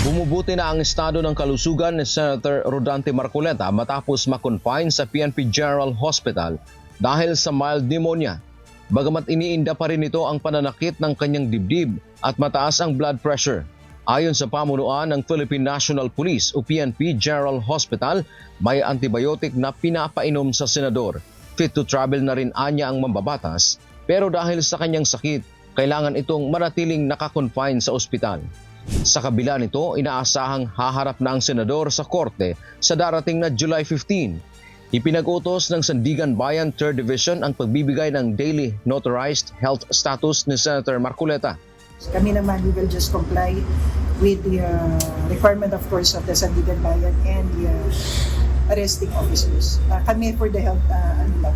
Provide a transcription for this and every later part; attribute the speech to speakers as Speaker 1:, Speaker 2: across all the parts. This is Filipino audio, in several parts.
Speaker 1: Bumubuti na ang estado ng kalusugan ni Senator Rodante Marcoleta matapos makonfine sa PNP General Hospital dahil sa mild pneumonia. Bagamat iniinda pa rin ito ang pananakit ng kanyang dibdib at mataas ang blood pressure. Ayon sa pamunuan ng Philippine National Police o PNP General Hospital, may antibiotic na pinapainom sa senador. Fit to travel na rin anya ang mambabatas, pero dahil sa kanyang sakit, kailangan itong manatiling nakakonfine sa ospital. Sa kabila nito, inaasahang haharap na ang senador sa korte sa darating na July 15. Ipinag-utos ng Sandigan Bayan 3rd Division ang pagbibigay ng daily notarized health status ni Senator Marcoleta.
Speaker 2: Kami naman, we will just comply with the requirement, of course, of the Sandigan Bayan and the arresting officers. Kami for the health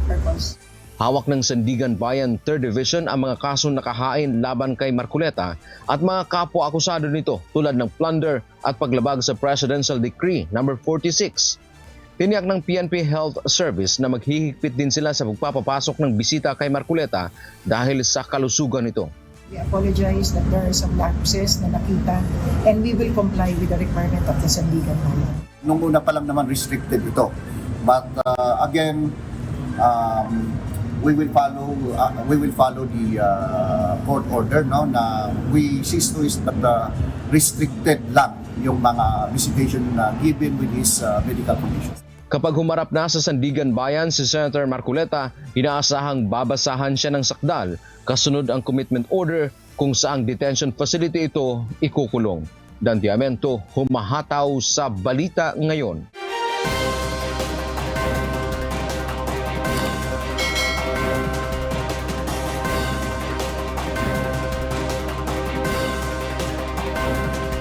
Speaker 2: purpose.
Speaker 1: Hawak ng Sandigan Bayan 3rd Division ang mga kasong nakahain laban kay Marcoleta at mga kapwa-akusado nito tulad ng plunder at paglabag sa Presidential Decree No. 46. Tiniyak ng PNP Health Service na maghihigpit din sila sa pagpapapasok ng bisita kay Marcoleta dahil sa kalusugan nito.
Speaker 2: We apologize that there are some lapses na nakita and we will comply with the requirement of the Sandigan Bayan.
Speaker 3: Nung una pa lang naman restricted ito. But again, we will follow the court order, no, na we cease to is that restricted lang yung mga visitation na given with his medical conditions.
Speaker 1: Kapag humarap na sa Sandigan Bayan si Senator Marcoleta, inaasahang babasahan siya ng sakdal kasunod ang commitment order kung saang detention facility ito ikukulong. Dan Diamento, humahataw sa Balita Ngayon.